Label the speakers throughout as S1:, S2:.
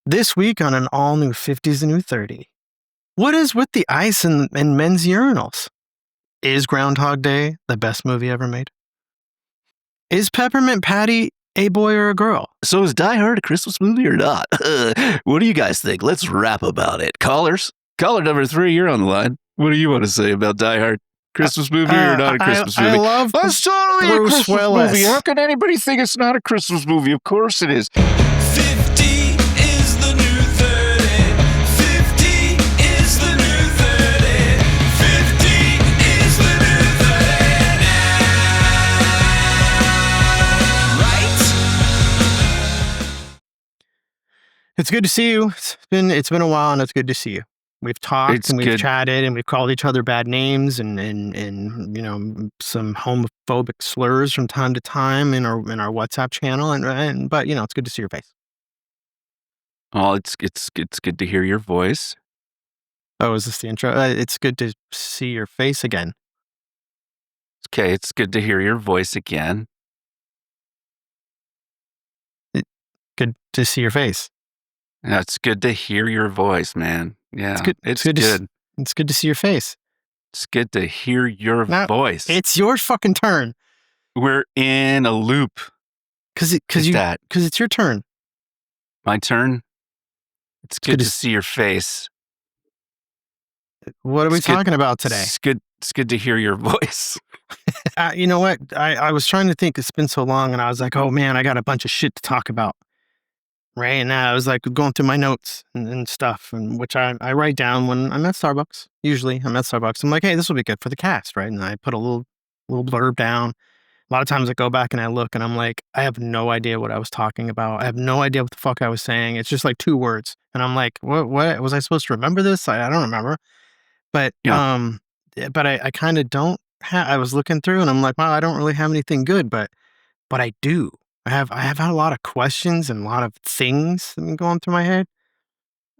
S1: This week on an all-new 50's a New 30. What is with the ice in men's urinals? Is Groundhog Day the best movie ever made? Is Peppermint Patty a boy or a girl?
S2: So is Die Hard a Christmas movie or not? What do you guys think? Let's rap about it. Callers? Caller number 3, you're on the line. What do you want to say about Die Hard? Christmas movie or not a Christmas movie?
S1: I love
S2: That's totally
S1: Bruce
S2: a Christmas
S1: Willis.
S2: movie. How can anybody think it's not a Christmas movie? Of course it is.
S3: 50 is the new 30. 50 is the new 30. 50 is the new 30 now. Right?
S1: It's good to see you. It's been a while, and it's good to see you. We've talked and we've chatted and we've called each other bad names and you know, some homophobic slurs from time to time in our WhatsApp channel but you know, it's good to see your face.
S2: Oh, it's good to hear your voice.
S1: Oh, is this the intro? It's good to see your face again.
S2: Okay, it's good to hear your voice again.
S1: Good to see your face.
S2: Yeah, it's good to hear your voice, man. Yeah,
S1: It's good.
S2: It's
S1: good.
S2: good.
S1: It's good to see your face.
S2: It's good to hear your
S1: Now,
S2: voice.
S1: It's your fucking turn.
S2: We're in a loop.
S1: Because it's your turn.
S2: My turn? It's good to see your face.
S1: What are we talking about today?
S2: It's good to hear your voice.
S1: You know what? I was trying to think. It's been so long, and I was like, oh man, I got a bunch of shit to talk about. Right? And I was like going through my notes and stuff, and which I write down when I'm at Starbucks. Usually I'm at Starbucks. I'm like, hey, this will be good for the cast, right? And I put a little blurb down. A lot of times I go back and I look and I'm like, I have no idea what I was talking about. I have no idea what the fuck I was saying. It's just like 2 words. And I'm like, what was I supposed to remember this? I don't remember. But
S2: Yeah.
S1: but I kind of don't I was looking through and I'm like, wow, I don't really have anything good, but I do. I have had a lot of questions and a lot of things that have been going through my head.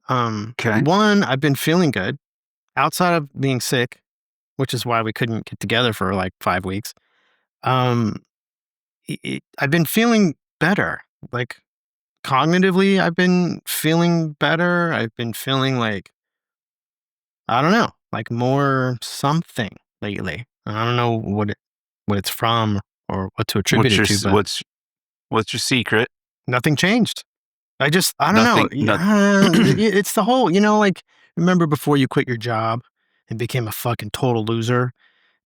S2: Okay.
S1: One, I've been feeling good outside of being sick, which is why we couldn't get together for like 5 weeks. I've been feeling better. Like cognitively, I've been feeling better. I've been feeling like, I don't know, like more something lately. I don't know what it's from or what to attribute it to, but
S2: What's your secret?
S1: nothing changed. I don't know.
S2: Nothing.
S1: It's the whole, you know, like, remember before you quit your job and became a fucking total loser?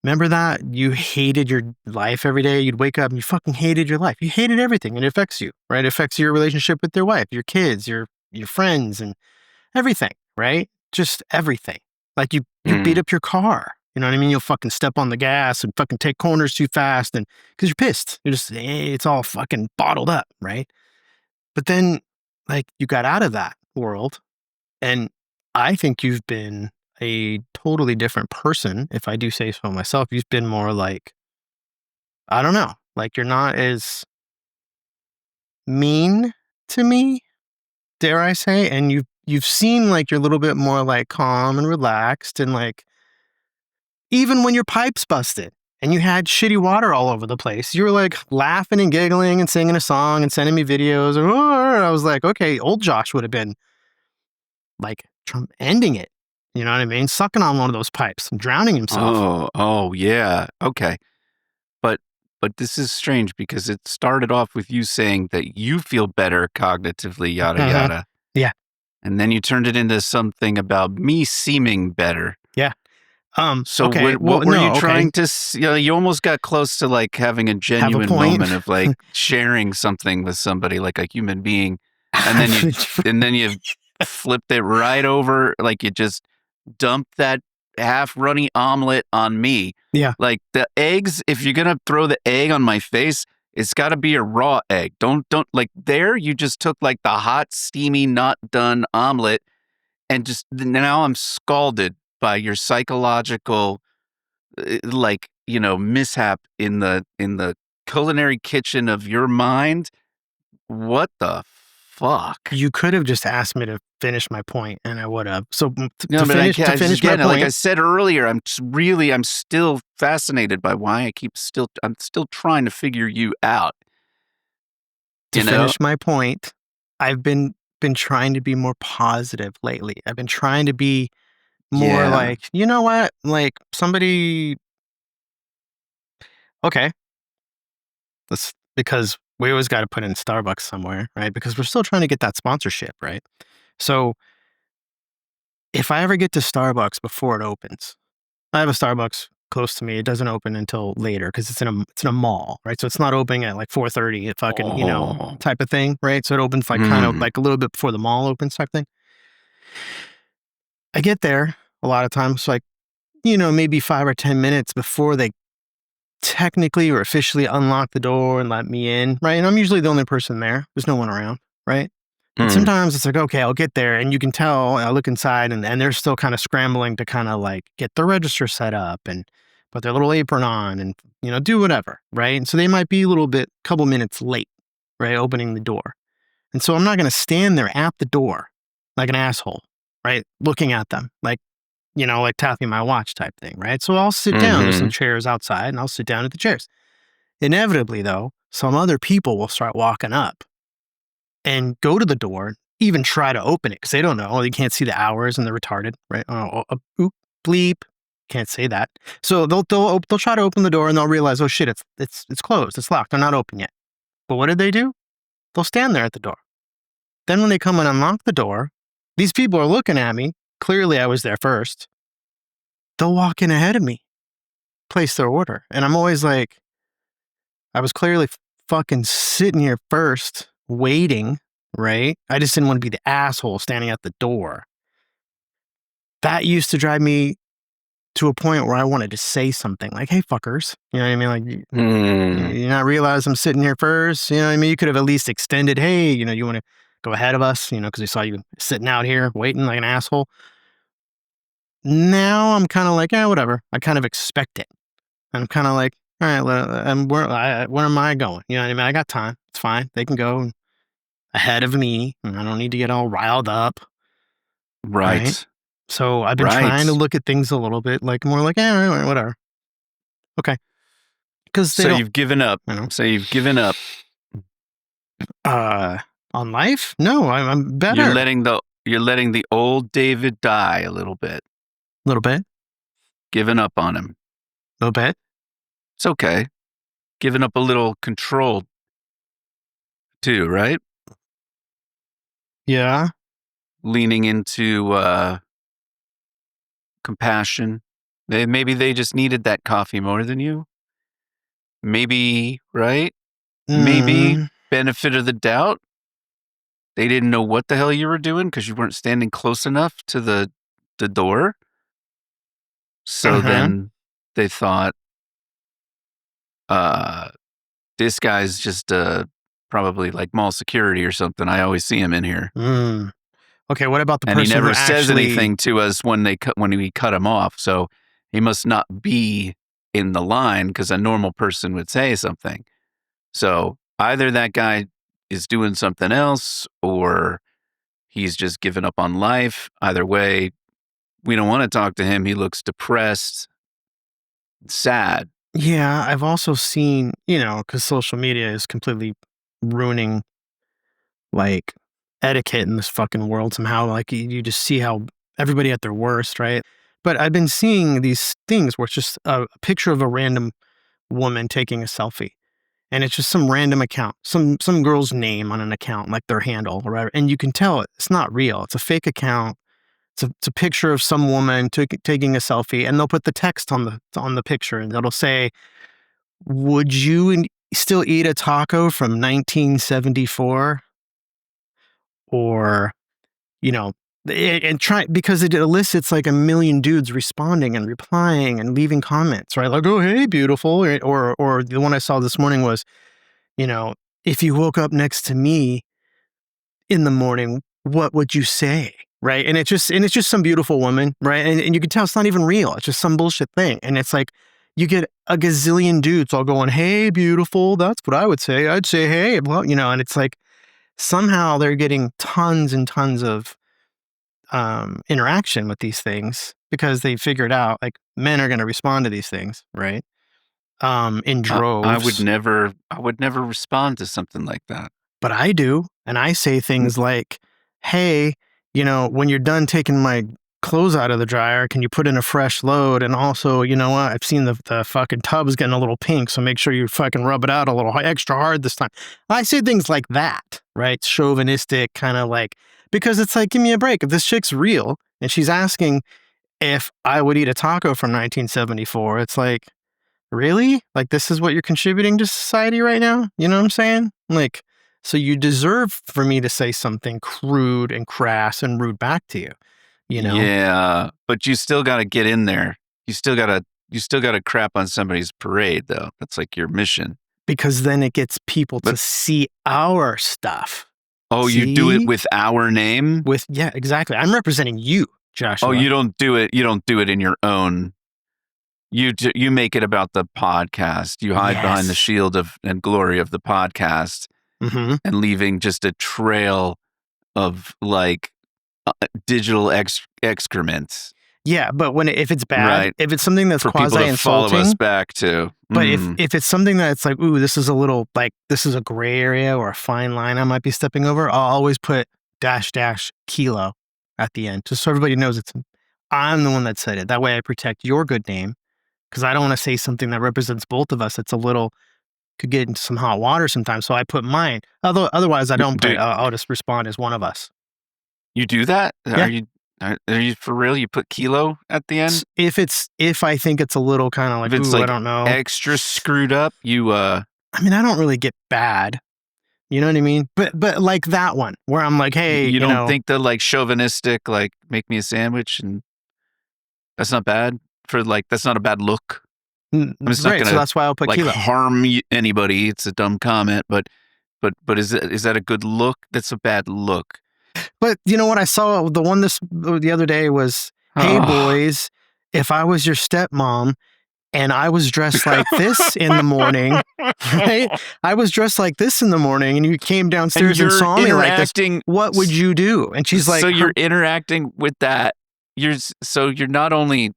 S1: Remember that? You hated your life every day. You'd wake up and you fucking hated your life. You hated everything, and it affects you, right? It affects your relationship with your wife, your kids, your friends, and everything, right? Just everything. Like you beat up your car. You know what I mean? You'll fucking step on the gas and fucking take corners too fast, and because you're pissed. You're just, it's all fucking bottled up, right? But then, like, you got out of that world, and I think you've been a totally different person, if I do say so myself. You've been more like, I don't know, like you're not as mean to me, dare I say, and you've seemed like you're a little bit more like calm and relaxed, and like even when your pipes busted and you had shitty water all over the place, you were like laughing and giggling and singing a song and sending me videos. And I was like, okay, old Josh would have been like ending it. You know what I mean? Sucking on one of those pipes and drowning himself.
S2: Oh yeah. Okay. But this is strange because it started off with you saying that you feel better cognitively, yada yada.
S1: Yeah.
S2: And then you turned it into something about me seeming better.
S1: Yeah.
S2: So
S1: okay.
S2: what were you trying to? You almost got close to like having a genuine moment of like sharing something with somebody, like a human being, and then you flipped it right over, like you just dumped that half runny omelet on me.
S1: Yeah.
S2: Like the eggs, if you're gonna throw the egg on my face, it's got to be a raw egg. Don't like there. You just took like the hot, steamy, not done omelet, and just now I'm scalded by your psychological, like, you know, mishap in the culinary kitchen of your mind. What the fuck?
S1: You could have just asked me to finich my point, and I would have. So to
S2: finish my point, like I said earlier, I'm still fascinated by why I'm still trying to figure you out.
S1: To finish my point, I've been been trying to be more positive lately. I've been trying to be more
S2: Yeah.
S1: like, you know what? Like somebody, okay, let's, because we always got to put in Starbucks somewhere, right? Because we're still trying to get that sponsorship, right? So if I ever get to Starbucks before it opens, I have a Starbucks close to me. It doesn't open until later because it's in a mall, right? So it's not opening at like 4:30, it fucking,
S2: Oh.
S1: type of thing, right? So it opens like kind of
S2: Mm.
S1: like a little bit before the mall opens type thing. I get there a lot of times, like, maybe 5 or 10 minutes before they technically or officially unlock the door and let me in, right? And I'm usually the only person there. There's no one around, right? But
S2: Mm.
S1: sometimes it's like, okay, I'll get there and you can tell, I look inside and they're still kind of scrambling to kind of like get the register set up and put their little apron on and, do whatever, right? And so they might be a little bit, couple minutes late, right? Opening the door. And so I'm not going to stand there at the door like an asshole, right? Looking at them like tapping my watch type thing, right? So I'll sit down. There's some
S2: Mhm.
S1: chairs outside and I'll sit down at the chairs. Inevitably, though, some other people will start walking up and go to the door, even try to open it because they don't know. They can't see the hours and they're retarded, right? Oop, bleep. Can't say that. So they'll try to open the door and they'll realize, oh shit, it's closed, it's locked, they're not open yet. But what did they do? They'll stand there at the door. Then when they come and unlock the door, these people are looking at me. Clearly, I was there first. They'll walk in ahead of me, place their order, and I'm always like, I was clearly fucking sitting here first, waiting, right? I just didn't want to be the asshole standing at the door. That used to drive me to a point where I wanted to say something like, hey, fuckers. You know what I mean? Like,
S2: Mm.
S1: you not realize I'm sitting here first? You know what I mean? You could have at least extended, hey, you want to go ahead of us, because we saw you sitting out here waiting like an asshole. Now I'm kind of like, yeah, whatever. I kind of expect it. I'm kind of like, all right, where am I going? You know what I mean? I got time. It's fine. They can go ahead of me. And I don't need to get all riled up, right?
S2: Right.
S1: So I've been trying to
S2: Right.
S1: look at things a little bit like more like, yeah, whatever. Okay. Because they
S2: So
S1: don't,
S2: you've given up.
S1: you know,
S2: So you've given up.
S1: uh, on life? No, I'm
S2: You're
S1: better.
S2: letting the old David die a little bit.
S1: A little bit,
S2: Giving up on him.
S1: a little bit.
S2: It's okay. Giving up a little control too, right?
S1: Yeah.
S2: Leaning into compassion. Maybe they just needed that coffee more than you. Maybe, right? Maybe
S1: Mm,
S2: benefit of the doubt. They didn't know what the hell you were doing because you weren't standing close enough to the door. So
S1: uh-huh.
S2: then they thought, uh, this guy's just probably like mall security or something. I always see him in here.
S1: Mm. Okay, what about the
S2: And he
S1: person who
S2: never says
S1: actually
S2: anything to us when we cut him off. So he must not be in the line because a normal person would say something. So either that guy is doing something else or he's just given up on life. Either way, we don't want to talk to him. He looks depressed, sad.
S1: Yeah, I've also seen, because social media is completely ruining like etiquette in this fucking world somehow. Like you just see how everybody at their worst, right? But I've been seeing these things where it's just a picture of a random woman taking a selfie. And it's just some random account, some girl's name on an account, like their handle or whatever. And you can tell it's not real. It's a fake account. It's a picture of some woman taking a selfie, and they'll put the text on the picture, and it'll say, "Would you still eat a taco from 1974?" Or and try because it elicits like a million dudes responding and replying and leaving comments, right? Like, "Oh, hey, beautiful," or the one I saw this morning was, you know, "If you woke up next to me in the morning, what would you say?" Right? And it's just some beautiful woman, right? And you can tell it's not even real. It's just some bullshit thing. And it's like you get a gazillion dudes all going, "Hey, beautiful." That's what I would say. I'd say, "Hey," well, and it's like somehow they're getting tons and tons of interaction with these things because they figured out like men are going to respond to these things, right? In
S2: I would
S1: droves.
S2: never respond to something like that.
S1: But I do, and I say
S2: N-
S1: things like, hey, when you're done taking my clothes out of the dryer, can you put in a fresh load? And also, you know what? I've seen the fucking tub's getting a little pink, so make sure you fucking rub it out a little extra hard this time. I say things like that, right? Chauvinistic, kind of like, because it's like, give me a break. If this chick's real and she's asking if I would eat a taco from 1974, it's like, really? Like, this is what you're contributing to society right now? You know what I'm saying? Like, so you deserve for me to say something crude and crass and rude back to you,
S2: Yeah, but you still got to get in there. You still got to crap on somebody's parade, though. That's like your mission.
S1: Because then it gets people to
S2: But-
S1: see our stuff.
S2: Oh, you do it
S1: See?
S2: with our name?
S1: Yeah, exactly. I'm representing you, Joshua.
S2: Oh, you don't do it in your own. You make it about the podcast. You hide behind the
S1: Yes.
S2: shield and glory of the podcast,
S1: Mm-hmm.
S2: and leaving just a trail of like digital excrements.
S1: Yeah, but if it's bad,
S2: Right.
S1: if it's something that's
S2: For people to follow
S1: quasi-insulting,
S2: us back to.
S1: but if it's something that's like, ooh, this is a little, like, this is a gray area or a fine line I might be stepping over, I'll always put -- kilo at the end, just so everybody knows I'm the one that said it. That way I protect your good name, because I don't want to say something that represents both of us. It's could get into some hot water sometimes, so I put mine. Otherwise, I don't put it. I'll just respond as one of us.
S2: You do that?
S1: Yeah.
S2: Are you for real? You put kilo at the end?
S1: If I think it's a little kind of like,
S2: If it's
S1: ooh,
S2: like
S1: I don't know.
S2: extra screwed up, you
S1: I mean, I don't really get bad. You know what I mean? But like that one where I'm like, hey,
S2: you don't think the like chauvinistic, like make me a sandwich, and that's not bad that's not a bad look.
S1: right?
S2: It's not
S1: So
S2: gonna
S1: that's why I'll put
S2: like
S1: kilo.
S2: harm anybody. It's a dumb comment, but is that a good look? That's a bad look.
S1: But you know what? I saw the one the other day was, hey
S2: Oh.
S1: boys, if I was your stepmom and I was dressed like this in the morning, right? I was dressed like this in the morning, and you came downstairs and saw me like this. What would you do? And she's like,
S2: so you're interacting with that. You're not only,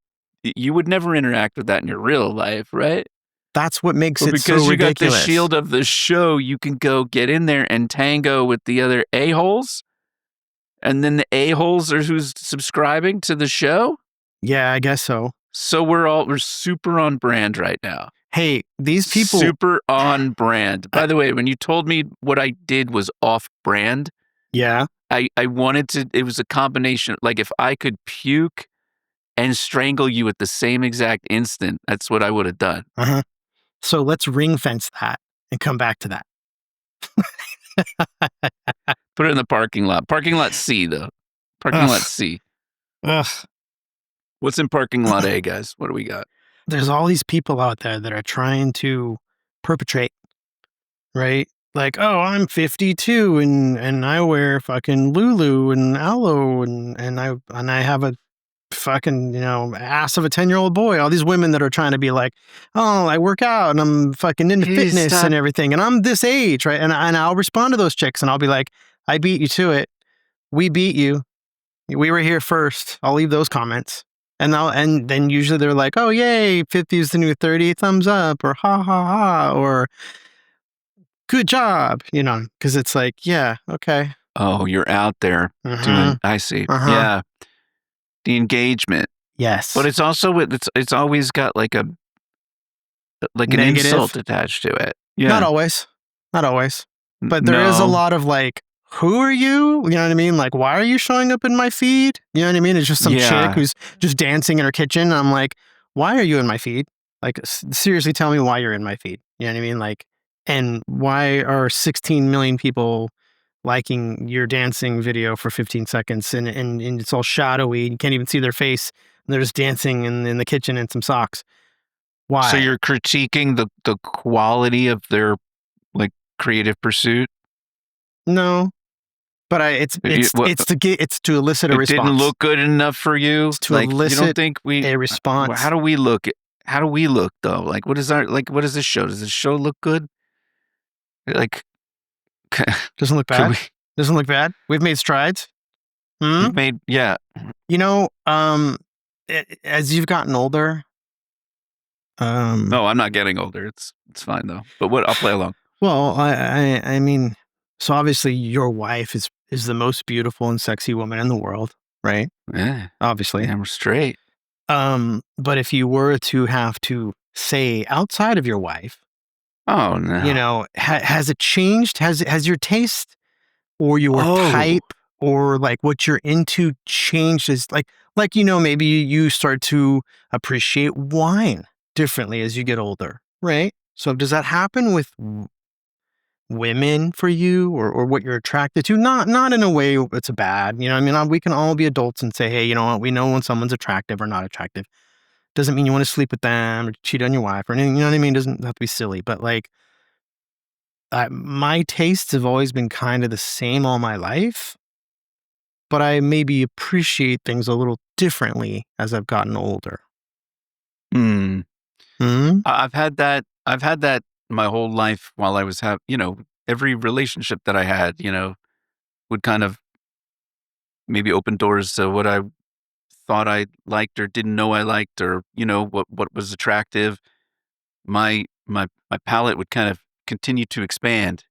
S2: you would never interact with that in your real life, right?
S1: That's what makes
S2: But
S1: it
S2: because
S1: so
S2: you got the
S1: ridiculous.
S2: shield of the show, you can go get in there and tango with the other a-holes, and then the a-holes are who's subscribing to the show.
S1: Yeah, I guess so.
S2: So we're super on brand right now.
S1: Hey, these people
S2: Super on brand. By the way, when you told me what I did was off brand,
S1: Yeah.
S2: I wanted to, it was a combination. Like if I could puke and strangle you at the same exact instant, that's what I would have done.
S1: Uh-huh. So let's ring fence that and come back to that.
S2: Put it in the parking lot. Parking lot C, though. Parking
S1: Ugh.
S2: lot C.
S1: Ugh.
S2: What's in parking lot A, guys? What do we got?
S1: There's all these people out there that are trying to perpetrate, right? Like, oh, I'm 52 and I wear fucking Lulu and Aloe and I have a fucking, ass of a 10-year-old boy. All these women that are trying to be like, oh, I work out and I'm fucking into
S2: Please
S1: fitness
S2: stop.
S1: and everything, and I'm this age, right? And I'll respond to those chicks and I'll be like, I beat you to it. We beat you. We were here first. I'll leave those comments. And then usually they're like, oh, yay, 50 is the new 30, thumbs up, or ha, ha, ha, or good job, because it's like, yeah, okay.
S2: Oh, you're out there doing, I see.
S1: Uh-huh.
S2: Yeah. The engagement.
S1: Yes.
S2: But it's also, it's always got like an
S1: Negative?
S2: insult attached to it. Yeah.
S1: Not always. But there is a lot of like, who are you? You know what I mean? Like, why are you showing up in my feed? You know what I mean? It's just some chick who's just dancing in her kitchen. And I'm like, why are you in my feed? Like, seriously, tell me why you're in my feed. You know what I mean? Like, and why are 16 million people liking your dancing video for 15 seconds and it's all shadowy. You can't even see their face. And they're just dancing in the kitchen in some socks. Why?
S2: So you're critiquing the quality of their like creative pursuit?
S1: No. But it's to elicit a response.
S2: It didn't look good enough for you.
S1: It's to elicit
S2: you don't think
S1: a response.
S2: How do we look? How do we look though? Like, what does this show? Does this show look good? Like,
S1: doesn't look bad. Doesn't look bad. We've made strides.
S2: We've made, yeah.
S1: As you've gotten older.
S2: No, I'm not getting older. It's fine though. But I'll play along.
S1: Well, I mean, so obviously your wife is is the most beautiful and sexy woman in the world, right?
S2: Yeah,
S1: Obviously.
S2: damn straight.
S1: But if you were to have to say outside of your wife,
S2: Oh no.
S1: has it changed? Has your taste or your
S2: Oh.
S1: type or like what you're into changed? Is like maybe you start to appreciate wine differently as you get older, right? So does that happen with women for you or what you're attracted to? Not in a way that's bad. You know what I mean? We can all be adults and say, hey, you know what? We know when someone's attractive or not attractive. Doesn't mean you want to sleep with them or cheat on your wife or anything. You know what I mean? Doesn't have to be silly. But like, my tastes have always been kind of the same all my life, but I maybe appreciate things a little differently as I've gotten older.
S2: Hmm.
S1: Hmm.
S2: I've had that. I've had that my whole life while I was every relationship that I had, would kind of maybe open doors to what I thought I liked or didn't know I liked or, what was attractive. My palette would kind of continue to expand.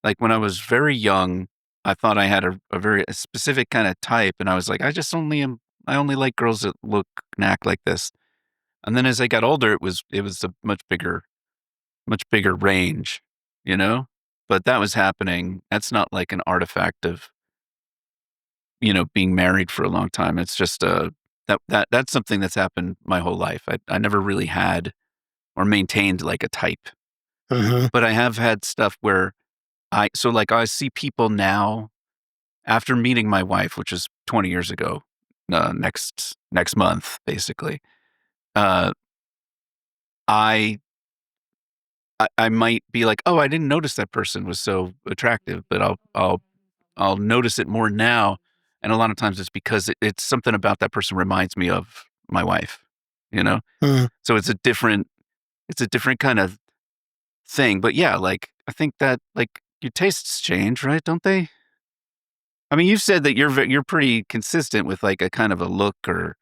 S2: Like when I was very young, I thought I had a very a specific kind of type and I was like, I only like girls that look and act like this. And then as I got older, it was a much bigger range, you know? But that was happening. That's not like an artifact of, being married for a long time. It's just that's something that's happened my whole life. I never really had or maintained like a type.
S1: Hmm.
S2: But I have had stuff where like I see people now after meeting my wife, which is 20 years ago, next month, basically. Uh, I I might be like, oh, I didn't notice that person was so attractive, but I'll notice it more now. And a lot of times it's because it's something about that person reminds me of my wife, you know?
S1: Hmm.
S2: So it's a different kind of thing. But yeah, like I think that like your tastes change, right? Don't they? I mean, you've said that you're pretty consistent with like a kind of a look or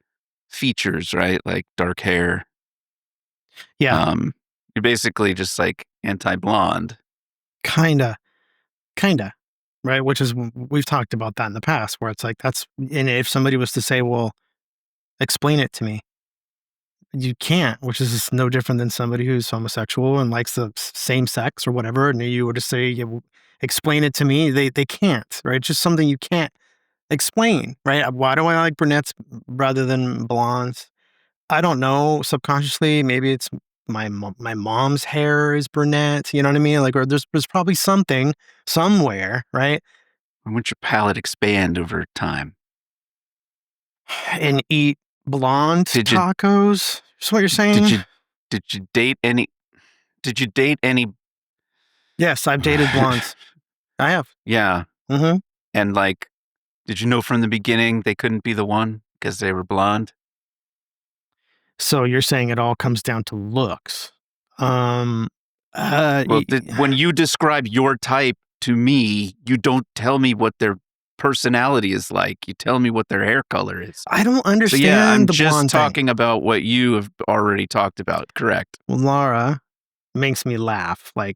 S2: features, right? Like dark hair.
S1: Yeah,
S2: Um, you're basically just like anti-blonde.
S1: kinda, kinda, right? Which is we've talked about that in the past, where it's like and if somebody was to say, "Well, explain it to me," you can't, which is just no different than somebody who's homosexual and likes the same sex or whatever, and you were to say, yeah, well, explain it to me. They can't, right? It's just something you can't explain, right? Why do I like brunettes rather than blondes? I don't know. Subconsciously, maybe it's my mom's hair is brunette. You know what I mean? Like, or there's probably something somewhere, right?
S2: Why won't your palate expand over time?
S1: And eat blonde
S2: Did you
S1: tacos. Is what you're
S2: did
S1: saying?
S2: you did you date any did you date any
S1: Yes, I've dated blondes. I have.
S2: Yeah,
S1: Hmm.
S2: and like did you know from the beginning they couldn't be the one because they were blonde?
S1: So you're saying it all comes down to looks. Um, uh,
S2: Well,
S1: y-
S2: when you describe your type to me, you don't tell me what their personality is like. You tell me what their hair color is.
S1: I don't
S2: So yeah, I'm
S1: understand the
S2: just
S1: blonde thing.
S2: talking about what you have already talked about. Correct.
S1: Laura makes me laugh like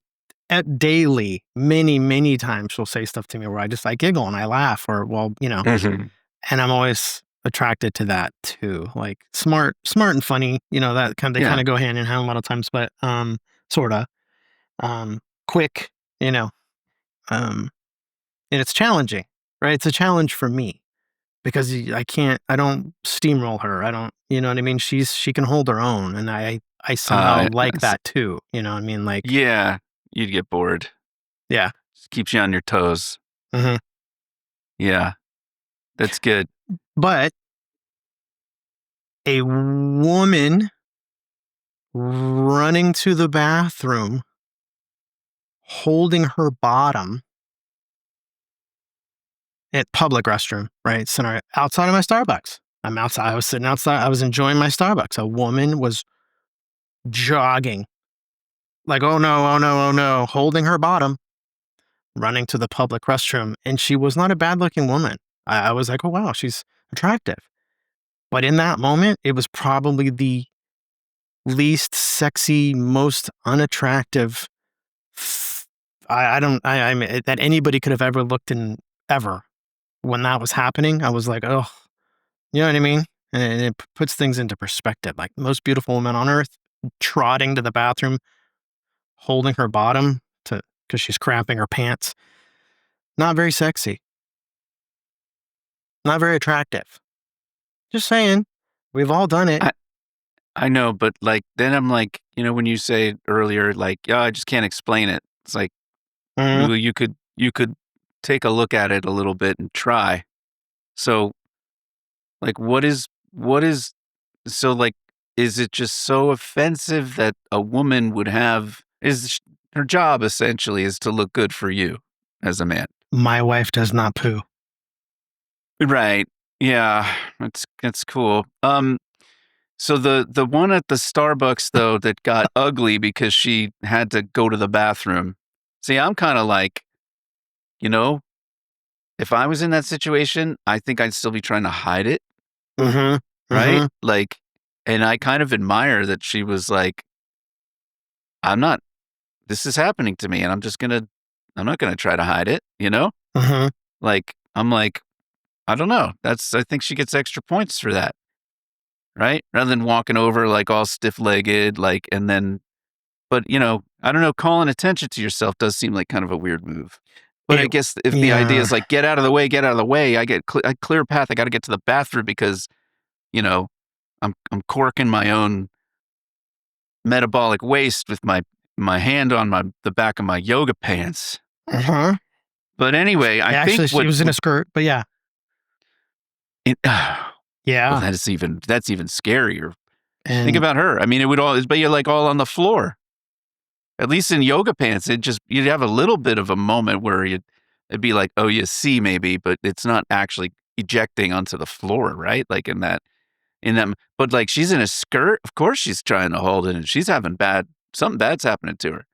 S1: daily, many times. She'll say stuff to me where I giggle and I laugh, or
S2: Mhm.
S1: and I'm always attracted to that too. Like smart and funny. That they kind
S2: Yeah.
S1: of go hand in hand a lot of times, but sorta quick. You know, um, and it's challenging, right? It's a challenge for me because I don't steamroll her. I don't, you know what I mean? She can hold her own, and I somehow like
S2: Yes.
S1: that too. You know what I mean? Like,
S2: Yeah, you'd get bored.
S1: yeah.
S2: Just keeps you on your toes.
S1: Hmm.
S2: Yeah, that's good.
S1: But a woman running to the bathroom, holding her bottom at public restroom, right? Center outside of my Starbucks. I'm outside. I was sitting outside. I was enjoying my Starbucks. A woman was jogging, like, oh no, oh no, oh no, holding her bottom, running to the public restroom. And she was not a bad looking woman. I was like, oh wow, she's attractive. But in that moment, it was probably the least sexy, most unattractive I don't I mean that anybody could have ever looked in ever. When that was happening, I was like, oh, you know what I mean? And it puts things into perspective. Like the most beautiful woman on earth, trotting to the bathroom, holding her bottom to because she's cramping her pants. Not very sexy. Not very attractive. Just saying. We've all done it.
S2: I know, but like then I'm like, when you say earlier, like, yeah, I just can't explain it. It's like,
S1: Mhm.
S2: well, you could take a look at it a little bit and try. So, like, what is so like, is it just so offensive that a woman would have her job essentially is to look good for you as a man?
S1: My wife does not poo.
S2: Right. Yeah, that's cool. So the one at the Starbucks though that got ugly because she had to go to the bathroom. See, I'm kind of like, you know, if I was in that situation, I think I'd still be trying to hide it,
S1: Mhm.
S2: right?
S1: Mhm.
S2: Like, and I kind of admire that she was like, I'm not, this is happening to me and I'm not going to try to hide it, you know?
S1: Mhm.
S2: Like, I'm like, I don't know. I think she gets extra points for that, right? Rather than walking over like all stiff legged, like, and then, but I don't know, calling attention to yourself does seem like kind of a weird move. But I
S1: It
S2: guess if the idea
S1: yeah.
S2: is like, get out of the way, I get a clear path. I got to get to the bathroom because, you know, I'm corking my own metabolic waste with my hand on the back of my yoga pants.
S1: Uh-huh.
S2: But anyway, I think
S1: Actually, she was in a skirt, but yeah.
S2: it, well,
S1: Yeah.
S2: that's even scarier. Think
S1: And
S2: about her. I mean, it would all, but you're like all on the floor. At least in yoga pants, you'd have a little bit of a moment where it'd be like, oh, you see, maybe, but it's not actually ejecting onto the floor, right? Like in them, but like she's in a skirt. Of course, she's trying to hold it, and she's having something bad's happening to her.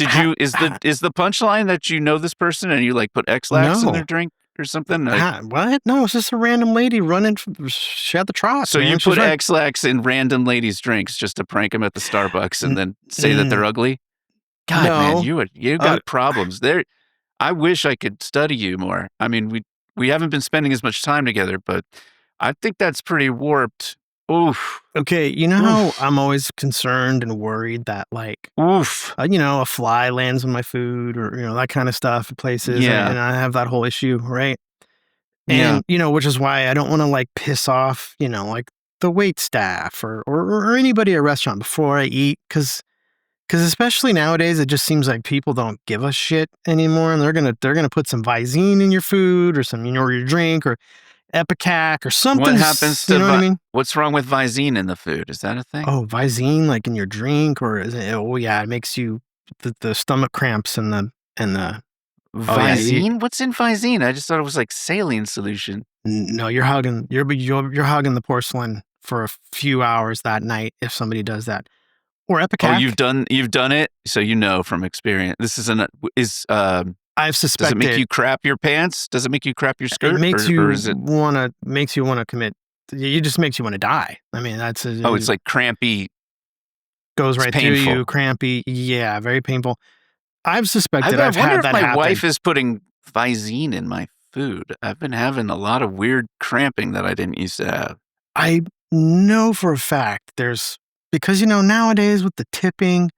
S1: ha, ha,
S2: Is the punchline that you know this person and you like put X-Lax in their
S1: no.
S2: drink or something? Like,
S1: What? No, it's just a random lady running she had the trots,
S2: so you
S1: man. She's
S2: put
S1: right.
S2: X-Lax in random ladies' drinks just to prank them at the Starbucks and
S1: N-
S2: then say that they're
S1: n-
S2: ugly? God, man,
S1: no.
S2: you
S1: Uh,
S2: got problems. I wish I could study you more. I mean, we haven't been spending as much time together, but I think that's pretty warped. Oof.
S1: okay, you know how
S2: Oof.
S1: I'm always concerned and worried that like
S2: Oof.
S1: a fly lands on my food or that kind of stuff at places, and,
S2: Yeah.
S1: and I have that whole issue, right?
S2: Yeah.
S1: And which is why I don't want to like piss off, like the wait staff or anybody at a restaurant before I eat, because especially nowadays, it just seems like people don't give a shit anymore, and they're gonna put some Visine in your food or some or your drink or Epicac or
S2: What
S1: something's,
S2: happens
S1: you
S2: to
S1: know what I mean?
S2: what's wrong with Visine in the food? Is that a thing?
S1: Oh, Visine, like in your drink, or is it? Oh yeah, it makes you the stomach cramps and the oh yeah,
S2: Visine? What's in Visine? I just thought it was like saline solution.
S1: no, you're hugging the porcelain for a few hours that night if somebody does that. Or
S2: Oh,
S1: Epicac.
S2: you've done it, so you know from experience. This is an is
S1: I've
S2: does it make
S1: suspected
S2: you crap your pants? Does it make you crap your
S1: it
S2: skirt, or is it?
S1: makes you wanna commit. It just makes you wanna die. I mean, that's
S2: Oh,
S1: it
S2: it's like crampy.
S1: goes
S2: It's
S1: right through
S2: painful.
S1: you, crampy. Yeah, very painful. I've suspected
S2: I
S1: I've
S2: wonder
S1: had
S2: if
S1: that
S2: my
S1: happen.
S2: wife is putting Visine in my food. I've been having a lot of weird cramping that I didn't used to have.
S1: I know for a fact there's because, nowadays with the tipping,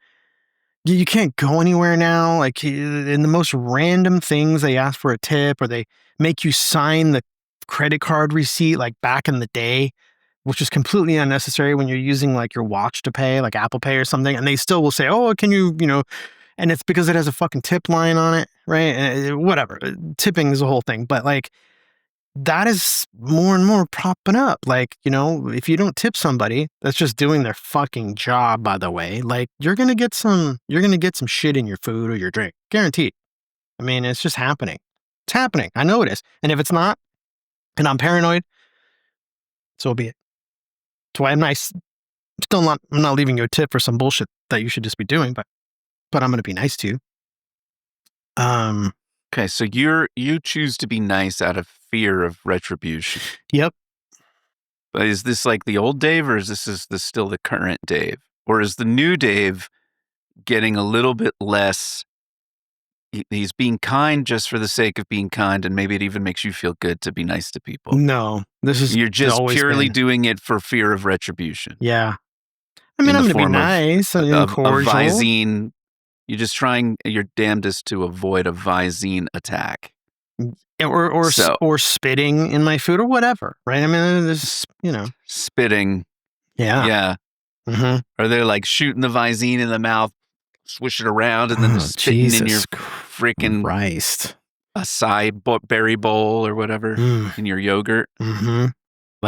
S1: you can't go anywhere now. Like in the most random things, they ask for a tip or they make you sign the credit card receipt like back in the day, which is completely unnecessary when you're using like your watch to pay, like Apple Pay or something. And they still will say, oh, can and it's because it has a fucking tip line on it, right? Whatever. Tipping is a whole thing. But like, that is more and more propping up. Like, if you don't tip somebody that's just doing their fucking job, by the way, like you're gonna get some shit in your food or your drink. Guaranteed. I mean, it's just happening. It's happening. I know it is. And if it's not, and I'm paranoid, so be it. That's why I'm not leaving you a tip for some bullshit that you should just be doing, but I'm gonna be nice to you. Um,
S2: Okay, so you choose to be nice out of fear of retribution.
S1: yep.
S2: But is this like the old Dave, or is this still the current Dave, or is the new Dave getting a little bit less he's being kind just for the sake of being kind, and maybe it even makes you feel good to be nice to people.
S1: No, this is
S2: You're just
S1: always
S2: purely
S1: been.
S2: doing it for fear of retribution.
S1: Yeah. I mean,
S2: In
S1: I'm
S2: the
S1: going to be
S2: form
S1: nice and
S2: of
S1: cordial.
S2: Visine. You're just trying your damnedest to avoid a Visine attack.
S1: Or spitting in my food or whatever, right? I mean, this,
S2: Spitting.
S1: Yeah.
S2: Yeah.
S1: Mm-hmm.
S2: Or they're like shooting the Visine in the mouth, swish it around, and then they're spitting in your freaking
S1: Christ.
S2: acai berry bowl or whatever in your yogurt.
S1: Mm-hmm.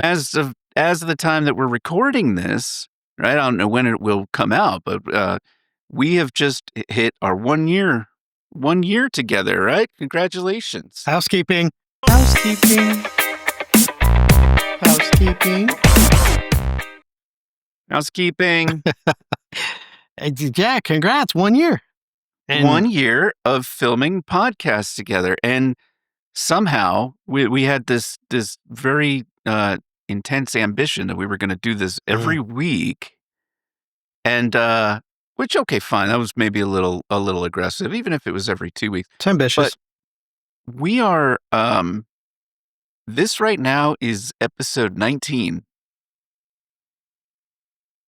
S2: As of the time that we're recording this, right? I don't know when it will come out, but we have just hit our 1 year together, right? Congratulations.
S1: Housekeeping. Yeah, congrats. 1 year. And
S2: 1 year of filming podcasts together. And somehow we had this very intense ambition that we were going to do this every week. And which, okay, fine. That was maybe a little aggressive, even if it was every 2 weeks.
S1: It's ambitious.
S2: But we are this right now is episode 19.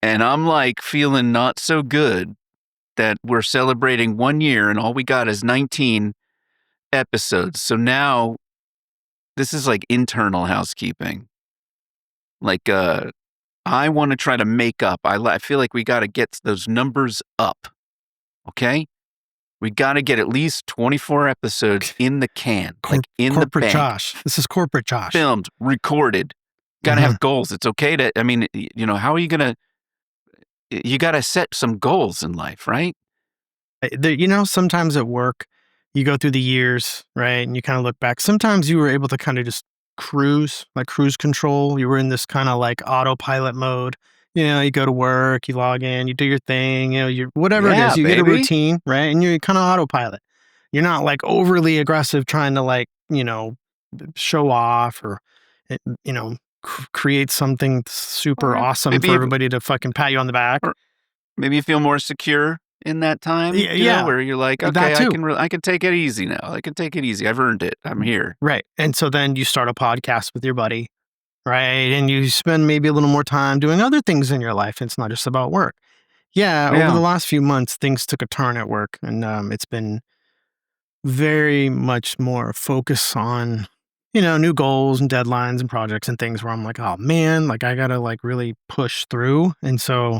S2: And I'm like feeling not so good that we're celebrating 1 year and all we got is 19 episodes. So now this is like internal housekeeping. Like I want to try to make up. I feel like we got to get those numbers up. Okay? We got to get at least 24 episodes in the can, like in the
S1: corporate
S2: bank.
S1: Josh. This is corporate Josh.
S2: Filmed, recorded. Got to have goals. It's okay to, I mean, how are you going to, you got to set some goals in life, right?
S1: Sometimes at work, you go through the years, right? And you kind of look back. Sometimes you were able to kind of just cruise control. You were in this kind of like autopilot mode. You go to work, you log in, you do your thing, whatever it is, you get a routine, right? And you're kind of autopilot. You're not like overly aggressive trying to show off or, create something super awesome for everybody to fucking pat you on the back.
S2: Or maybe you feel more secure in that time, where you're like, okay, I can take it easy now. I can take it easy. I've earned it. I'm here.
S1: Right. And so then you start a podcast with your buddy, right? And you spend maybe a little more time doing other things in your life. It's not just about work. Over the last few months, things took a turn at work, and it's been very much more focus on, new goals and deadlines and projects and things where I'm like, oh man, like I gotta really push through. And so,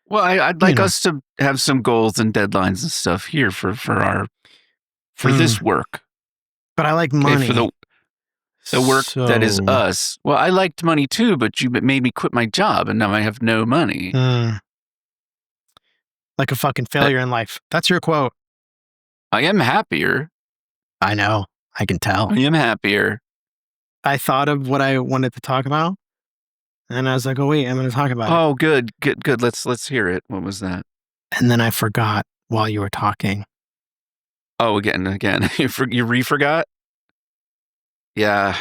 S2: well, I'd like us to have some goals and deadlines and stuff here for this work.
S1: But I like money.
S2: For the work that is us. Well, I liked money too, but you made me quit my job and now I have no money.
S1: Like a fucking failure in life. That's your quote.
S2: I am happier.
S1: I know. I can tell.
S2: I am happier.
S1: I thought of what I wanted to talk about, and I was like, oh, wait, I'm going to talk about it.
S2: Oh, good. Let's hear it. What was that?
S1: And then I forgot while you were talking.
S2: Oh, again. You re-forgot? Yeah.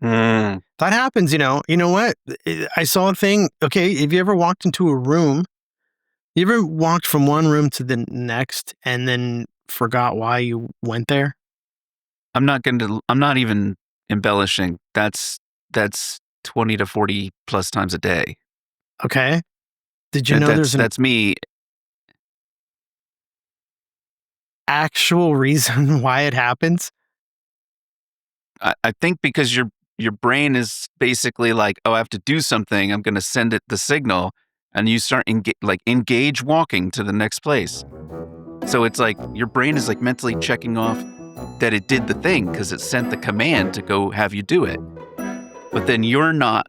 S1: That happens, You know what? I saw a thing. Okay, have you ever walked into a room? You ever walked from one room to the next and then forgot why you went there?
S2: I'm not even embellishing. That's 20 to 40 plus times a day.
S1: Okay. Did you know
S2: that's me.
S1: Actual reason why it happens?
S2: I think because your brain is basically like, oh, I have to do something. I'm going to send it the signal, and you start engage walking to the next place. So it's like your brain is like mentally checking off that it did the thing because it sent the command to go have you do it. But then you're not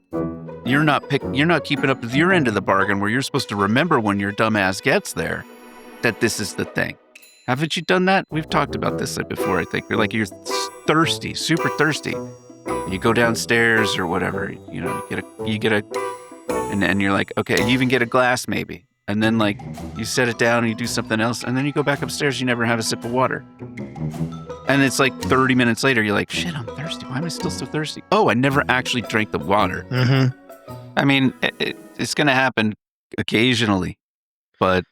S2: keeping up with your end of the bargain where you're supposed to remember when your dumbass gets there that this is the thing. Haven't you done that? We've talked about this before, I think. You're thirsty, super thirsty. You go downstairs or whatever, you get a, and you're like, okay, you even get a glass maybe. And then you set it down and you do something else. And then you go back upstairs, you never have a sip of water. And it's 30 minutes later, you're like, shit, I'm thirsty. Why am I still so thirsty? Oh, I never actually drank the water.
S1: Mm-hmm.
S2: I mean, it's going to happen occasionally, but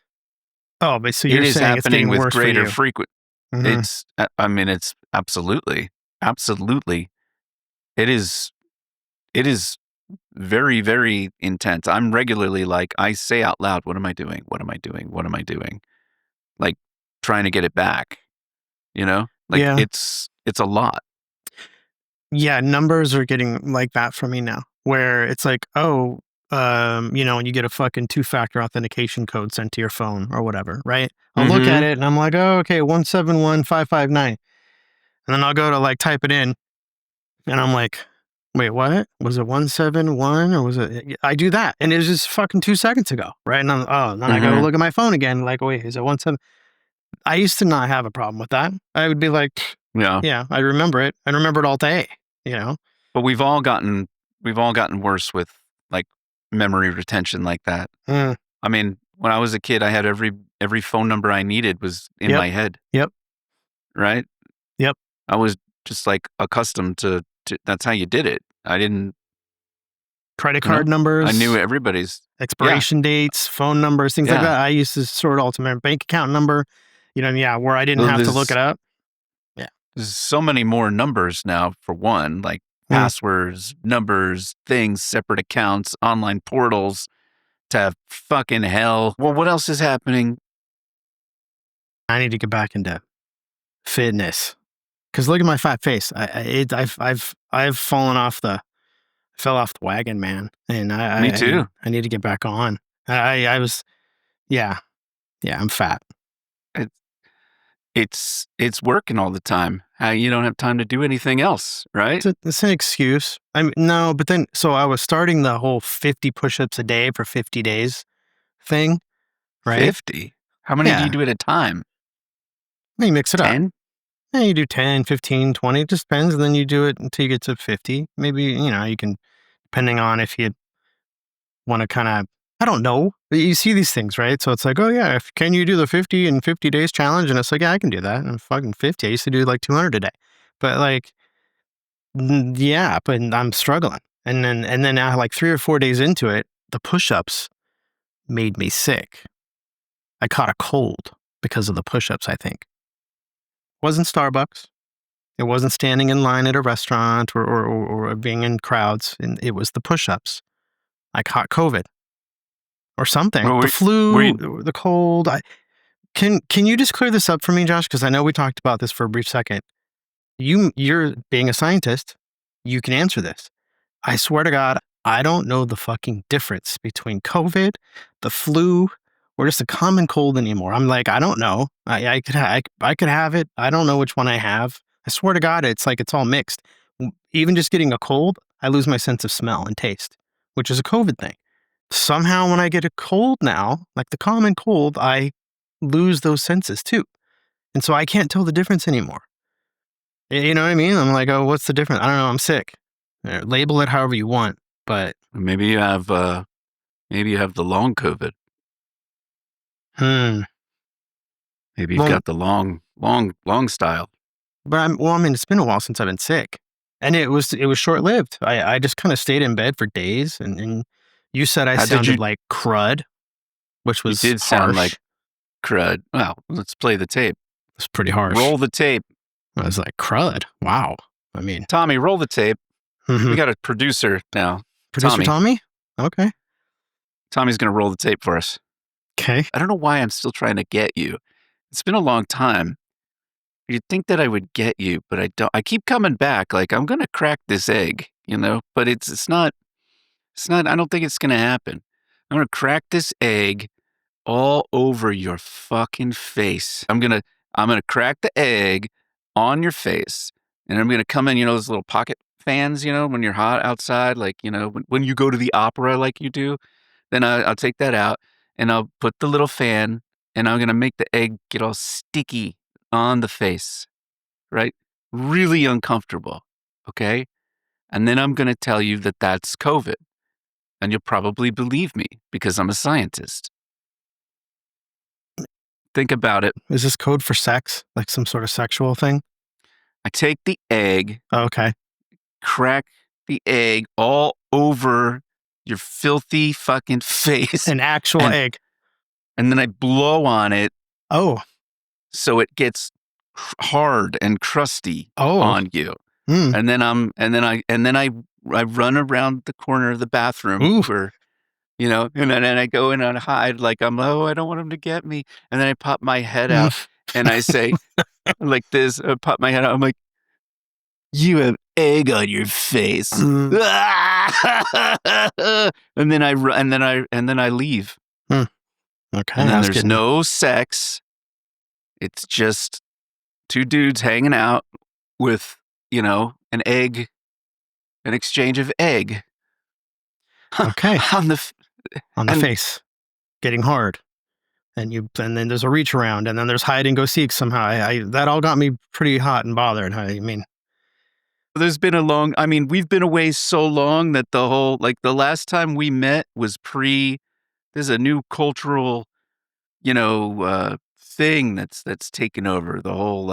S1: so you're
S2: it is
S1: saying
S2: happening
S1: it's
S2: with greater
S1: frequency. Mhm.
S2: I mean, it's absolutely. It is very, very intense. I'm regularly like, I say out loud, what am I doing? What am I doing? What am I doing? Like trying to get it back, Like
S1: Yeah.
S2: it's a lot.
S1: Yeah, numbers are getting like that for me now, where it's like, oh, when you get a fucking two-factor authentication code sent to your phone or whatever, right? I'll look at
S2: Mhm.
S1: it and I'm like, oh, okay, 171559. And then I'll go to like type it in and I'm like, wait, what? Was it 171 or was it? I do that. And it was just fucking 2 seconds ago, right? And then I go
S2: Mhm.
S1: look at my phone again, like, wait, is it 17? I used to not have a problem with that. I would be like,
S2: Yeah.
S1: yeah, I remember it. I remember it all day, you know?
S2: But we've all gotten worse with like memory retention like that.
S1: Mm,
S2: I mean, when I was a kid, I had every phone number I needed was in
S1: yep,
S2: my head,
S1: yep,
S2: right?
S1: yep.
S2: I was just like accustomed to that's how you did it. I didn't,
S1: Credit
S2: you know,
S1: card
S2: I knew
S1: numbers,
S2: everybody's. Yeah.
S1: expiration dates, phone numbers, things like
S2: Yeah.
S1: that. I used to sort it all to my bank account number, yeah, where I didn't
S2: Well,
S1: have to look it
S2: there's
S1: up. Yeah.
S2: there's so many more numbers now for one, like
S1: Mm.
S2: passwords, numbers, things, separate accounts, online portals to fucking hell. Well, what else is happening?
S1: I need to get back into fitness because look at my fat face. I've fell off the wagon, man, and
S2: Me too.
S1: I need to get back on. I was, yeah, yeah, I'm fat.
S2: It, it's working all the time. How you don't have time to do anything else, right?
S1: It's an excuse. I mean, no, but then so I was starting the whole 50 push-ups a day for 50 days thing, right?
S2: 50. How many do you
S1: Yeah,
S2: do at a time?
S1: then you mix it up.
S2: 10?
S1: Yeah, you do 10, 15, 20. It just depends. And then you do it until you get to 50. Maybe, you can, depending on if you want to kind of, I don't know. You see these things, right? So it's like, oh, yeah, can you do the 50 in 50 days challenge? And it's like, yeah, I can do that. And fucking 50. I used to do like 200 a day. But like, yeah, but I'm struggling. And then now, like 3 or 4 days into it, the push ups made me sick. I caught a cold because of the push ups, I think. Wasn't Starbucks. It wasn't standing in line at a restaurant or being in crowds. And it was the push ups. I caught COVID or something.
S2: Well,
S1: The
S2: were
S1: flu,
S2: you
S1: the cold. Can you just clear this up for me, Josh? Because I know we talked about this for a brief second. You're being a scientist. You can answer this. I swear to God, I don't know the fucking difference between COVID, the flu, or just a common cold anymore. I'm like, I don't know. I could have it. I don't know which one I have. I swear to God, it's like it's all mixed. Even just getting a cold, I lose my sense of smell and taste, which is a COVID thing. Somehow, when I get a cold now, like the common cold, I lose those senses too. And so I can't tell the difference anymore. You know what I mean? I'm like, oh, what's the difference? I don't know. I'm sick. Label it however you want, but
S2: maybe you have the long COVID.
S1: hmm.
S2: Maybe you've
S1: Well,
S2: got the long style.
S1: but I mean, it's been a while since I've been sick, and it was short lived. I just kind of stayed in bed for days, and you said I
S2: How did
S1: sounded
S2: you
S1: like crud, which
S2: you
S1: was
S2: did sound like
S1: harsh.
S2: crud. Well, let's play the tape.
S1: It's pretty harsh.
S2: Roll the tape.
S1: I was like crud. Wow. I mean,
S2: Tommy, roll the tape. We
S1: mhm.
S2: got a producer now.
S1: Producer
S2: Tommy.
S1: Tommy. Okay.
S2: Tommy's going to roll the tape for us.
S1: Okay.
S2: I don't know why I'm still trying to get you. It's been a long time. You'd think that I would get you, but I don't. I keep coming back like I'm going to crack this egg, but it's not I don't think it's going to happen. I'm going to crack this egg all over your fucking face. I'm going to crack the egg on your face and I'm going to come in, those little pocket fans, when you're hot outside, like, when you go to the opera like you do, then I'll take that out and I'll put the little fan and I'm going to make the egg get all sticky on the face, right? Really uncomfortable. Okay. And then I'm going to tell you that that's COVID and you'll probably believe me because I'm a scientist. Think about it.
S1: Is this code for sex? Like some sort of sexual thing?
S2: I take the egg,
S1: Oh, okay.
S2: crack the egg all over your filthy fucking face,
S1: An actual
S2: and
S1: egg.
S2: and then I blow on it
S1: Oh,
S2: so it gets hard and crusty
S1: Oh.
S2: on you.
S1: Mm.
S2: And then I run around the corner of the bathroom
S1: Ooh.
S2: where, and then I go in and hide like I don't want him to get me. And then I pop my head out
S1: Mm.
S2: and I say like this, pop my head out. I'm like, you have egg on your face.
S1: Mm.
S2: And then I leave.
S1: Mm. Okay.
S2: And then
S1: I was
S2: there's
S1: getting
S2: no sex. It's just two dudes hanging out with, an egg, an exchange of egg
S1: okay
S2: on the f-
S1: on the
S2: and
S1: face, getting hard. And then there's a reach around, and then there's hide and go seek somehow. That all got me pretty hot and bothered. I mean,
S2: there's been we've been away so long that the last time we met was there's a new cultural, thing that's taken over the whole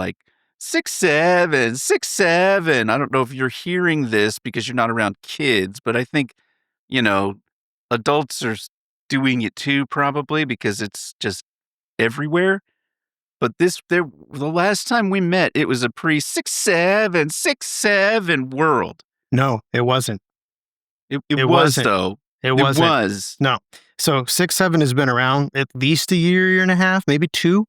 S2: 6'7", 6'7". I don't know if you're hearing this because you're not around kids, but I think, you know, adults are doing it too, probably because it's just everywhere. But the last time we met, it was a pre 6'7", 6'7" world.
S1: no, it wasn't.
S2: It
S1: It
S2: was
S1: wasn't.
S2: though.
S1: It
S2: It
S1: wasn't.
S2: was.
S1: No. So 6'7" has been around at least a year and a half, maybe 2.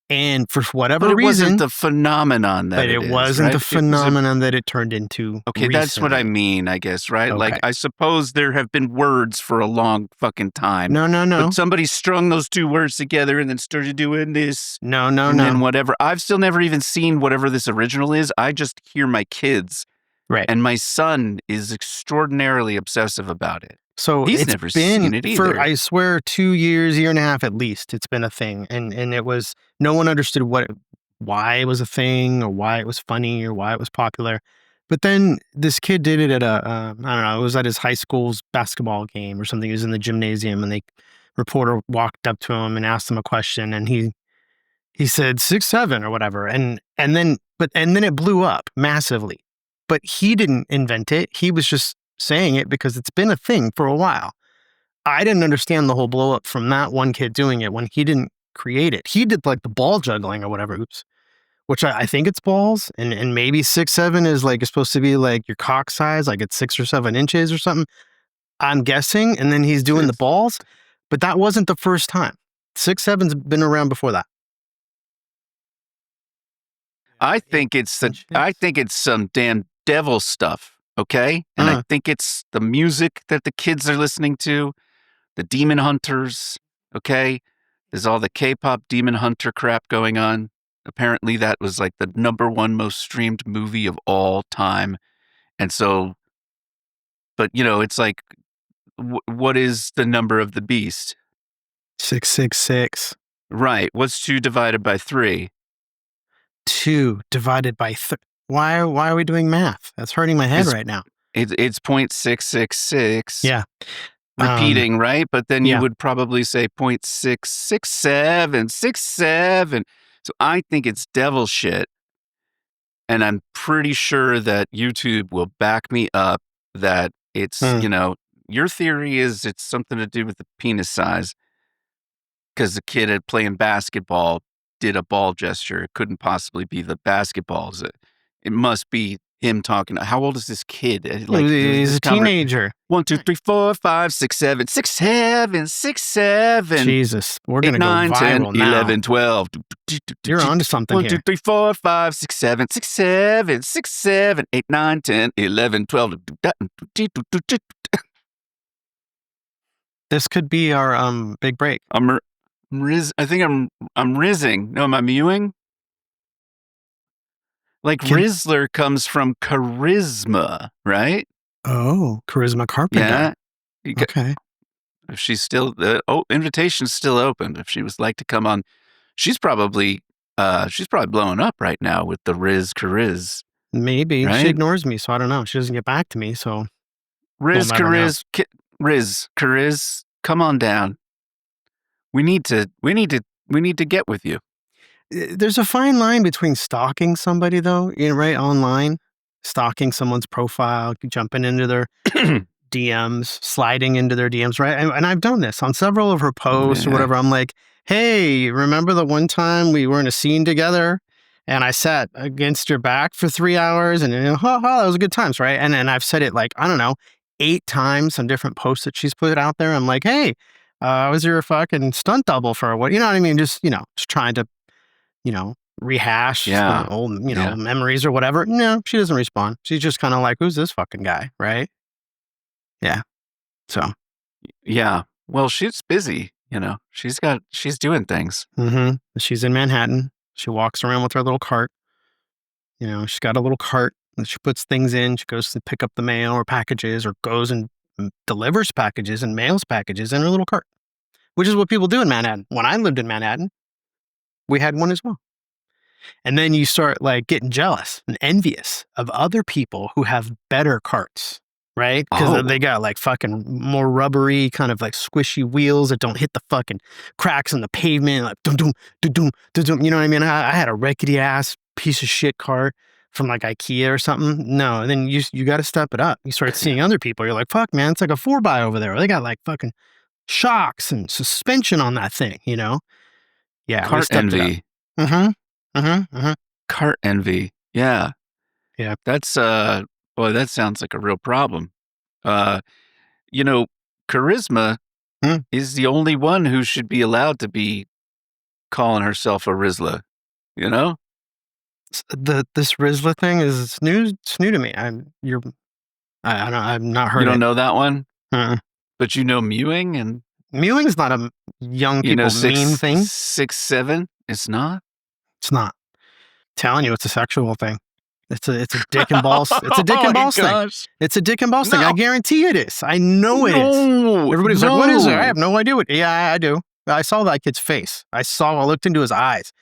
S1: And for
S2: But
S1: whatever
S2: it wasn't
S1: reason,
S2: the phenomenon that
S1: but
S2: it
S1: it
S2: is,
S1: wasn't
S2: right?
S1: the
S2: It was a
S1: phenomenon that it turned into
S2: Okay, that's what I
S1: recently.
S2: mean, I guess, right? Like,
S1: Okay.
S2: I suppose there have been words for a long fucking time,
S1: No.
S2: but somebody strung those two words together and then started doing this
S1: No.
S2: and then whatever. I've still never even seen whatever this original is. I just hear my kids,
S1: Right.
S2: and my son is extraordinarily obsessive about it.
S1: So
S2: He's
S1: it's
S2: never
S1: been
S2: seen it
S1: for,
S2: either.
S1: I swear, 2 years, year and a half at least. It's been a thing, and it was, no one understood why it was a thing, or why it was funny, or why it was popular. But then this kid did it at I don't know, it was at his high school's basketball game or something. He was in the gymnasium, and the reporter walked up to him and asked him a question, and he said 6'7" or whatever, and then it blew up massively. But he didn't invent it. He was just saying it because it's been a thing for a while. I didn't understand the whole blow up from that one kid doing it when he didn't create it. He did like the ball juggling or whatever, which I think it's balls, and maybe 6'7" is like, it's supposed to be like your cock size, like it's 6 or 7 inches or something. I'm guessing, and then he's doing the balls, but that wasn't the first time. 6'7's been around before that.
S2: I think it's some damn devil stuff, okay? And I think it's the music that the kids are listening to, the demon hunters, okay? There's all the K-pop demon hunter crap going on. Apparently that was like the #1 most streamed movie of all time. And so, but it's like, what is the number of the beast?
S1: 666.
S2: Right. What's 2 divided by 3?
S1: 2 divided by why are we doing math? That's hurting my head right now.
S2: It's 0.666.
S1: Yeah.
S2: Repeating, right? But then you
S1: yeah.
S2: would probably say 0.667, 67. So I think it's devil shit. And I'm pretty sure that YouTube will back me up that it's, your theory is it's something to do with the penis size. Because the kid at playing basketball did a ball gesture. It couldn't possibly be the basketballs. It must be him talking. How old is this kid? Like,
S1: he's a teenager.
S2: 1, 2, 3, 4, 5, 6, 7, 6, 7, 6, 7.
S1: Jesus, we're gonna
S2: 8,
S1: go
S2: 9, 10,
S1: viral now.
S2: 11, 12.
S1: You're onto something
S2: 1,
S1: here.
S2: 2, 3, 4, 5, 6, 7, 6, 7, 6, 7, 8, 9, 10, 11, 12.
S1: This could be our big break.
S2: I think I'm rizzing. No, am I mewing? Like Rizzler comes from charisma, right?
S1: Oh, Charisma Carpenter.
S2: Yeah.
S1: Okay.
S2: If she's still, invitation's still open. If she was like to come on, she's probably blowing up right now with the Chariz.
S1: Maybe.
S2: Right?
S1: She ignores me, so I don't know. She doesn't get back to me, so
S2: Chariz, come on down. We need to get with you.
S1: There's a fine line between stalking somebody, though, right, online, stalking someone's profile, jumping into their DMs, sliding into their DMs, right? And I've done this on several of her posts or whatever. I'm like, hey, remember the one time we were in a scene together And I sat against her back for 3 hours and, that was a good times, right? And I've said it like, I don't know, 8 times on different posts that she's put out there. I'm like, hey, I was your fucking stunt double for what, you know what I mean? Just trying to, rehash old, memories or whatever. No, she doesn't respond. She's just kind of like, who's this fucking guy, right? Yeah. So.
S2: Yeah. Well, she's busy, she's doing things.
S1: Mm-hmm. She's in Manhattan. She walks around with her little cart. She's got a little cart that she puts things in. She goes to pick up the mail or packages or goes and delivers packages and mails packages in her little cart, which is what people do in Manhattan. When I lived in Manhattan, we had one as well. And then you start like getting jealous and envious of other people who have better carts, right? Because they got like fucking more rubbery, kind of like squishy wheels that don't hit the fucking cracks in the pavement, like dum dum dum dum dum dum. You know what I mean? I had a rickety ass piece of shit cart from like IKEA or something. No, and then you got to step it up. You start seeing other people. You're like, fuck, man, it's like a 4x over there. They got like fucking shocks and suspension on that thing. Yeah,
S2: cart envy. Cart envy. Yeah.
S1: Yeah.
S2: That's boy, that sounds like a real problem. Charisma is the only one who should be allowed to be calling herself a Rizla,
S1: This Rizla thing is new. It's new to me. I've not heard.
S2: You don't
S1: it.
S2: know that one,
S1: Uh-uh.
S2: but Mewing and
S1: Mewing is not a young people meme thing.
S2: 6'7". It's not.
S1: It's not. Telling you, it's a sexual thing. It's a dick and balls. It's a dick and balls thing. It's a dick and balls thing. I guarantee it is. I know it is. Everybody's like, what is it? I have no idea what. Yeah, I do. I saw that kid's face. I looked into his eyes.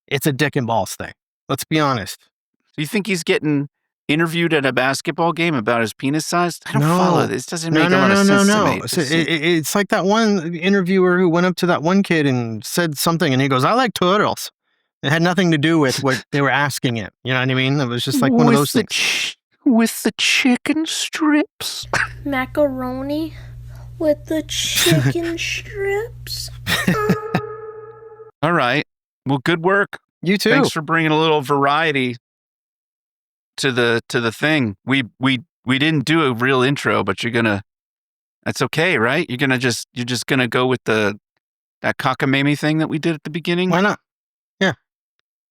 S1: It's a dick and balls thing. Let's be honest.
S2: Do you think he's getting interviewed at a basketball game about his penis size? I don't follow this. Doesn't make a lot of sense to me.
S1: So it's like that one interviewer who went up to that one kid and said something, and he goes, I like turtles. It had nothing to do with what they were asking him. You know what I mean? It was just like one of those things.
S2: With the chicken strips.
S4: Macaroni with the chicken strips.
S2: All right. Well, good work.
S1: You too.
S2: Thanks for bringing a little variety to the thing. We didn't do a real intro, but that's okay, right? You're just gonna go with that cockamamie thing that we did at the beginning?
S1: Why not? Yeah.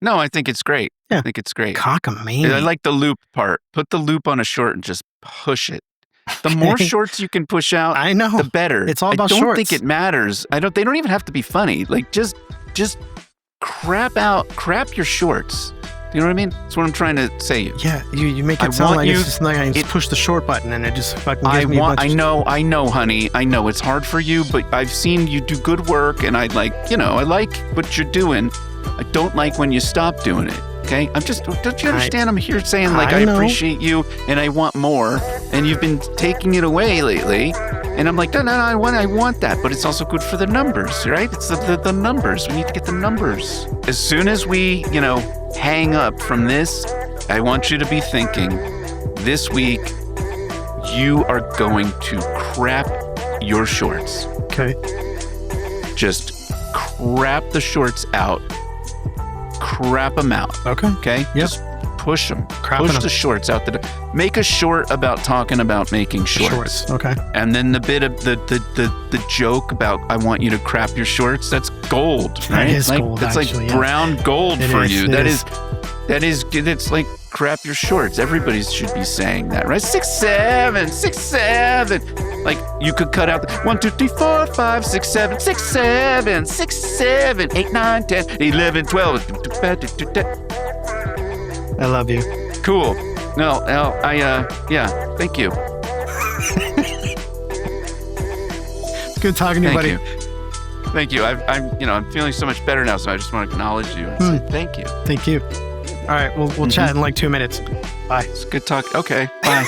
S2: No, I think it's great.
S1: Yeah.
S2: I think it's great.
S1: Cockamamie.
S2: I like the loop part. Put the loop on a short and just push it. The more shorts you can push out,
S1: I know,
S2: the better.
S1: It's all about
S2: shorts. I don't
S1: shorts.
S2: think it matters. They don't even have to be funny. Like just crap your shorts. Do you know what I mean? That's what I'm trying to say.
S1: Yeah, you make it sound like it's just like I just push the short button and it just fucking gives me a bunch
S2: I know, honey. I know it's hard for you, but I've seen you do good work, and I like what you're doing. I don't like when you stop doing it. Okay, don't you understand? I'm here saying like I appreciate you and I want more, and you've been taking it away lately. And I'm like, no, I want that, but it's also good for the numbers, right? It's the numbers. We need to get the numbers. As soon as we, hang up from this, I want you to be thinking, this week, you are going to crap your shorts.
S1: Okay.
S2: Just crap the shorts out. Crap them out.
S1: Okay.
S2: Okay?
S1: Yep.
S2: Just push them.
S1: Crapping
S2: Push the shorts out. Make a short about talking about making shorts.
S1: Okay.
S2: And then the bit of the joke about I want you to crap your shorts, that's gold, right?
S1: That is gold,
S2: that's
S1: actually,
S2: like brown gold
S1: it
S2: for
S1: is,
S2: you.
S1: it
S2: That is it's like crap your shorts. Everybody should be saying that, right? 6, 7, 6, 7. Like you could cut out 1, 2, 3, 4, 5, 6, 7, 6, 7, 6, 7, 8, 9, 10, 11, 12.
S1: I love you.
S2: Cool. No, thank you.
S1: Good talking to you, buddy.
S2: Thank you. I'm feeling so much better now, so I just want to acknowledge you and say thank you.
S1: Thank you. All right, we'll chat in like 2 minutes. Bye.
S2: It's good talk. Okay, bye.